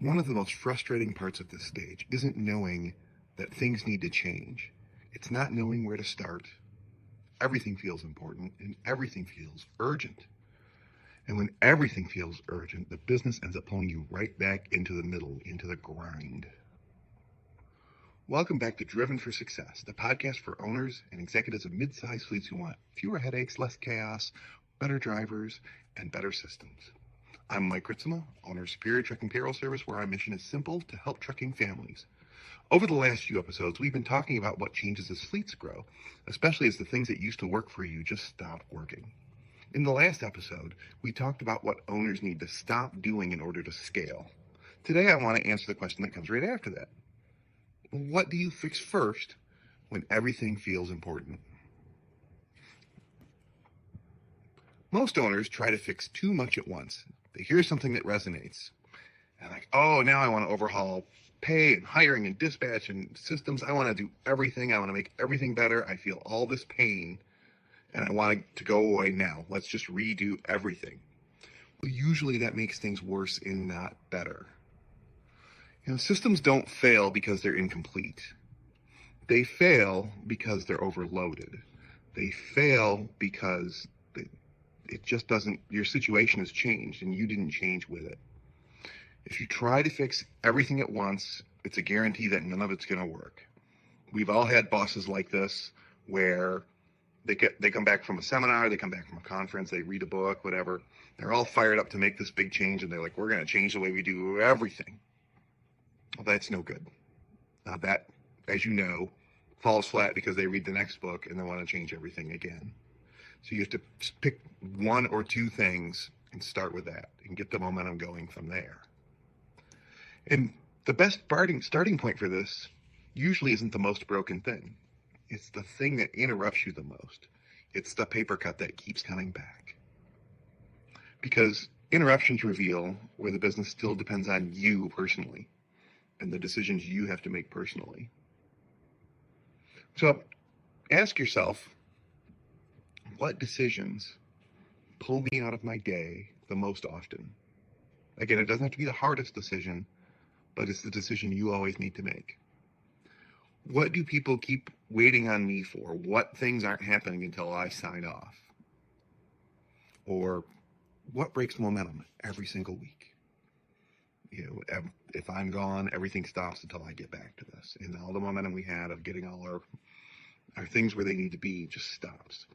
One of the most frustrating parts of this stage isn't knowing that things need to change. It's not knowing where to start. Everything feels important and everything feels urgent. And when everything feels urgent, the business ends up pulling you right back into the middle, into the grind. Welcome back to Driven for Success, the podcast for owners and executives of mid-sized fleets who want fewer headaches, less chaos, better drivers, and better systems. I'm Mike Ritzema, owner of Superior Trucking Payroll Service, where our mission is simple: to help trucking families. Over the last few episodes, we've been talking about what changes as fleets grow, especially as the things that used to work for you just stop working. In the last episode, we talked about what owners need to stop doing in order to scale. Today, I want to answer the question that comes right after that. What do you fix first when everything feels important? Most owners try to fix too much at once. They hear something that resonates. And like, oh, now I want to overhaul pay and hiring and dispatch and systems. I want to do everything. I want to make everything better. I feel all this pain and I want it to go away now. Let's just redo everything. Well, usually that makes things worse and not better. Systems don't fail because they're incomplete. They fail because they're overloaded. They fail because it just doesn't, your situation has changed and you didn't change with it. If you try to fix everything at once, it's a guarantee that none of it's going to work. We've all had bosses like this where they come back from a seminar, they come back from a conference, they read a book, whatever. They're all fired up to make this big change and they're like, we're going to change the way we do everything. Well, that's no good. That, as you know, falls flat because they read the next book and they want to change everything again. So you have to pick one or two things and start with that and get the momentum going from there. And the best starting point for this usually isn't the most broken thing. It's the thing that interrupts you the most. It's the paper cut that keeps coming back. Because interruptions reveal where the business still depends on you personally and the decisions you have to make personally. So ask yourself, what decisions pull me out of my day the most often? Again, it doesn't have to be the hardest decision, but it's the decision you always need to make. What do people keep waiting on me for? What things aren't happening until I sign off? Or what breaks momentum every single week? If I'm gone, everything stops until I get back to this. And all the momentum we had of getting all our things where they need to be just stops.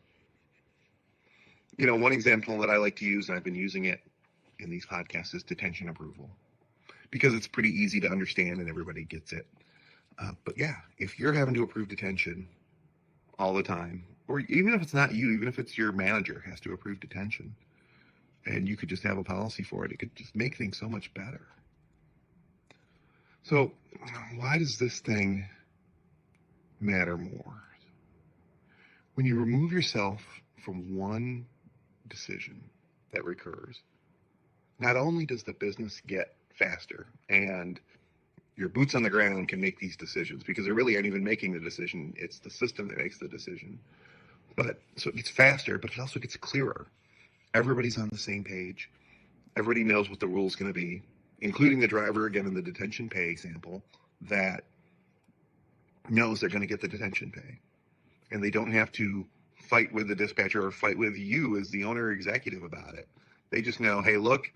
One example that I like to use, and I've been using it in these podcasts, is detention approval. Because it's pretty easy to understand and everybody gets it. But yeah, if you're having to approve detention all the time, or even if it's not you, even if it's your manager has to approve detention, and you could just have a policy for it, it could just make things so much better. So why does this thing matter more? When you remove yourself from one decision that recurs, not only does the business get faster and your boots on the ground can make these decisions, because they really aren't even making the decision. It's the system that makes the decision. But so it gets faster, but it also gets clearer. Everybody's on the same page. Everybody knows what the rule's going to be, including the driver, again, in the detention pay example, that knows they're going to get the detention pay. And they don't have to fight with the dispatcher or fight with you as the owner or executive about it. They just know, hey, look,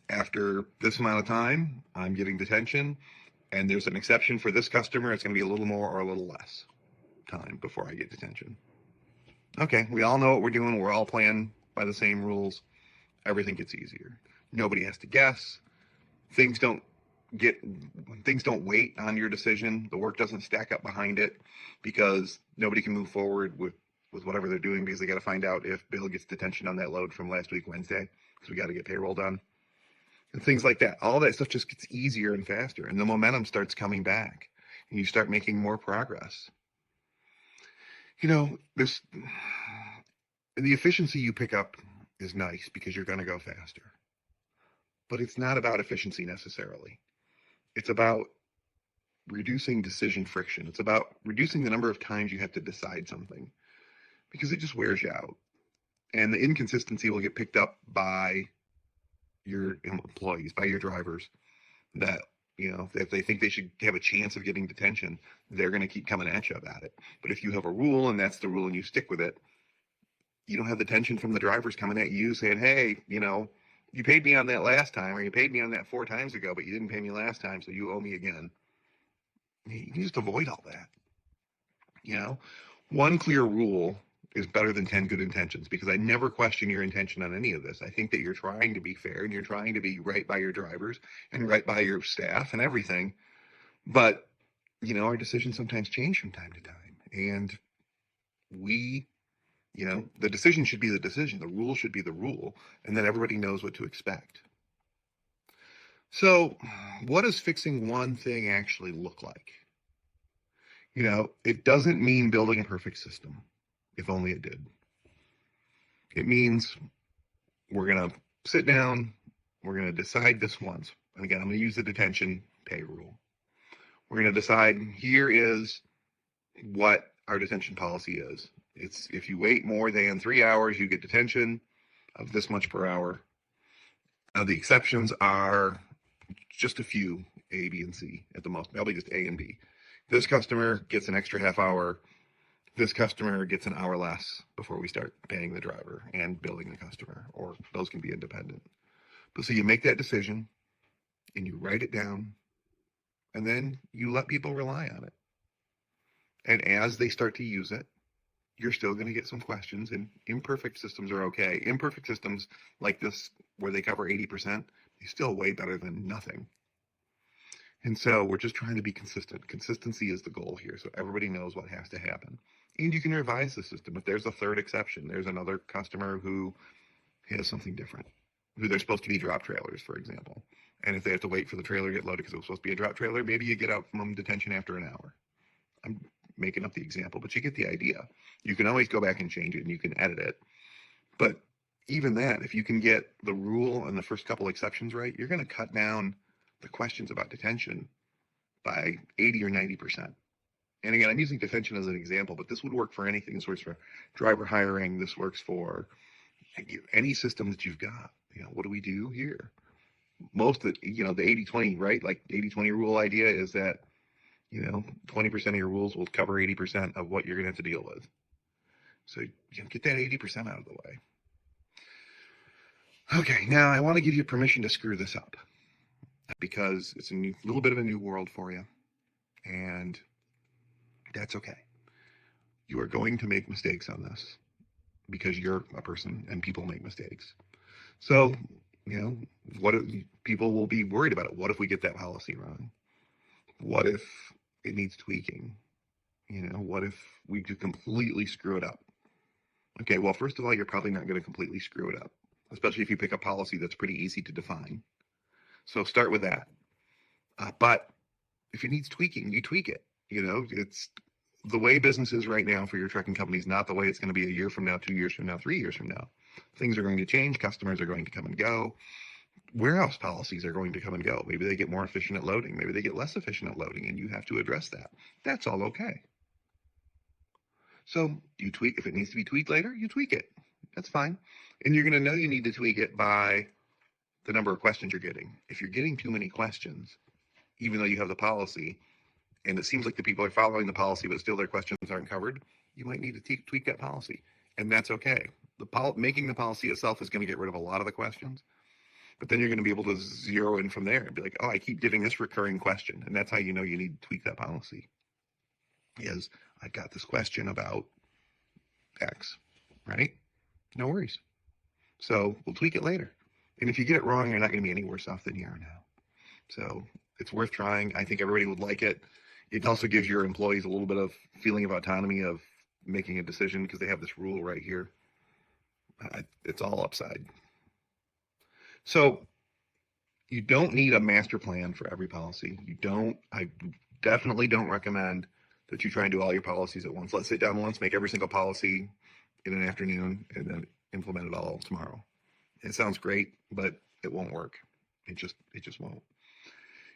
after this amount of time, I'm getting detention, and there's an exception for this customer. It's going to be a little more or a little less time before I get detention. Okay, we all know what we're doing. We're all playing by the same rules. Everything gets easier. Nobody has to guess. Things don't wait on your decision. The work doesn't stack up behind it because nobody can move forward with whatever they're doing because they got to find out if Bill gets detention on that load from last week Wednesday because we got to get payroll done. And things like that. All that stuff just gets easier and faster, and the momentum starts coming back, and you start making more progress. The efficiency you pick up is nice because you're going to go faster. But it's not about efficiency necessarily. It's about reducing decision friction. It's about reducing the number of times you have to decide something because it just wears you out. And the inconsistency will get picked up by your employees, by your drivers, that If they think they should have a chance of getting detention, they're going to keep coming at you about it. But if you have a rule and that's the rule and you stick with it, you don't have the tension from the drivers coming at you saying, hey, you paid me on that last time, or you paid me on that 4 times ago, but you didn't pay me last time, so you owe me again. You can just avoid all that. One clear rule is better than 10 good intentions, because I never question your intention on any of this. I think that you're trying to be fair and you're trying to be right by your drivers and right by your staff and everything. But, our decisions sometimes change from time to time. And the decision should be the decision. The rule should be the rule. And then everybody knows what to expect. So what does fixing one thing actually look like? It doesn't mean building a perfect system, if only it did. It means we're going to sit down, we're going to decide this once. And again, I'm going to use the detention pay rule. We're going to decide, here is what our detention policy is. It's if you wait more than 3 hours, you get detention of this much per hour. The exceptions are just a few, A, B, and C at the most, probably just A and B. This customer gets an extra half hour. This customer gets an hour less before we start paying the driver and billing the customer, or those can be independent. But so you make that decision and you write it down, and then you let people rely on it. And as they start to use it, you're still going to get some questions, and imperfect systems are okay. Imperfect systems like this, where they cover 80%, they still way better than nothing. And so we're just trying to be consistent. Consistency is the goal here, so everybody knows what has to happen. And you can revise the system. If there's a third exception, there's another customer who has something different, who they're supposed to be drop trailers, for example. And if they have to wait for the trailer to get loaded because it was supposed to be a drop trailer, maybe you get out from detention after an hour. I'm making up the example, but you get the idea. You can always go back and change it, and you can edit it. But even that, if you can get the rule and the first couple exceptions right, you're going to cut down the questions about detention by 80 or 90%. And again, I'm using detention as an example, but this would work for anything. This works for driver hiring. This works for any system that you've got. What do we do here? Most of the 80-20, right? Like 80-20 rule idea is that, 20% of your rules will cover 80% of what you're going to have to deal with. So get that 80% out of the way. Okay, now I want to give you permission to screw this up, because it's a little bit of a new world for you, and that's okay. You are going to make mistakes on this because you're a person and people make mistakes. So, what if people will be worried about it? What if we get that policy wrong? What if it needs tweaking? What if we could completely screw it up? Okay, well, first of all, you're probably not going to completely screw it up, especially if you pick a policy that's pretty easy to define. So start with that. But if it needs tweaking, you tweak it. It's the way business is right now for your trucking company is not the way it's going to be a year from now, 2 years from now, 3 years from now. Things are going to change. Customers are going to come and go. Warehouse policies are going to come and go. Maybe they get more efficient at loading. Maybe they get less efficient at loading, and you have to address that. That's all okay. So you tweak. If it needs to be tweaked later, you tweak it. That's fine. And you're going to know you need to tweak it by the number of questions you're getting. If you're getting too many questions, even though you have the policy, and it seems like the people are following the policy, but still their questions aren't covered, you might need to tweak that policy. And that's okay. Making the policy itself is going to get rid of a lot of the questions, but then you're going to be able to zero in from there and be like, oh, I keep getting this recurring question. And that's how you know you need to tweak that policy. Is I got this question about X, right? No worries. So we'll tweak it later. And if you get it wrong, you're not going to be any worse off than you are now. So it's worth trying. I think everybody would like it. It also gives your employees a little bit of feeling of autonomy of making a decision because they have this rule right here. It's all upside. So you don't need a master plan for every policy. I definitely don't recommend that you try and do all your policies at once. Let's sit down once, make every single policy in an afternoon, and then implement it all tomorrow. It sounds great, but it won't work. It just won't.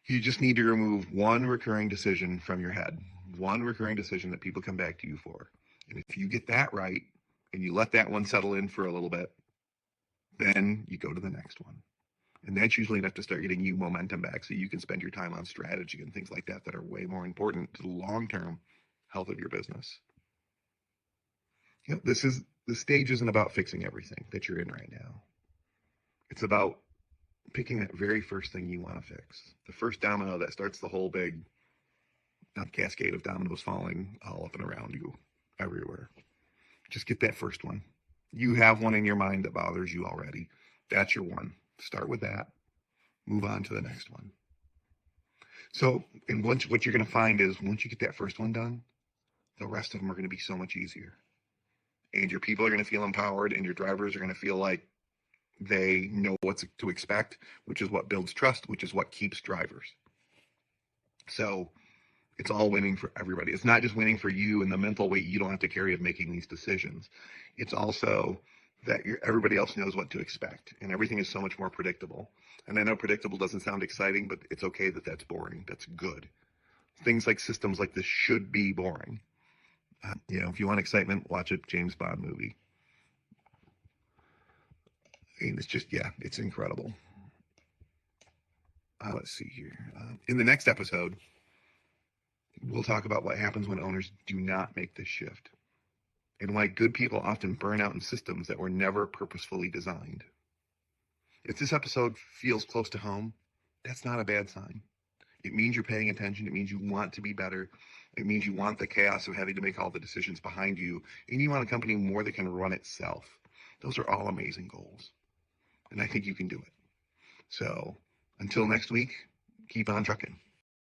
You just need to remove one recurring decision from your head, one recurring decision that people come back to you for. And if you get that right, and you let that one settle in for a little bit, then you go to the next one. And that's usually enough to start getting you momentum back so you can spend your time on strategy and things like that that are way more important to the long-term health of your business. The stage isn't about fixing everything that you're in right now. It's about picking that very first thing you want to fix. The first domino that starts the whole big cascade of dominoes falling all up and around you everywhere. Just get that first one. You have one in your mind that bothers you already. That's your one. Start with that. Move on to the next one. So, and what you're going to find is once you get that first one done, the rest of them are going to be so much easier. And your people are going to feel empowered, and your drivers are going to feel like they know what to expect, which is what builds trust, which is what keeps drivers. So it's all winning for everybody. It's not just winning for you and the mental weight you don't have to carry of making these decisions. It's also that everybody else knows what to expect, and everything is so much more predictable. And I know predictable doesn't sound exciting, but it's okay that that's boring. That's good. Things like systems like this should be boring. If you want excitement, watch a James Bond movie. And it's just, it's incredible. Let's see here. In the next episode, we'll talk about what happens when owners do not make this shift, and why good people often burn out in systems that were never purposefully designed. If this episode feels close to home, that's not a bad sign. It means you're paying attention. It means you want to be better. It means you want the chaos of having to make all the decisions behind you, and you want a company more that can run itself. Those are all amazing goals, and I think you can do it. So until next week, keep on trucking.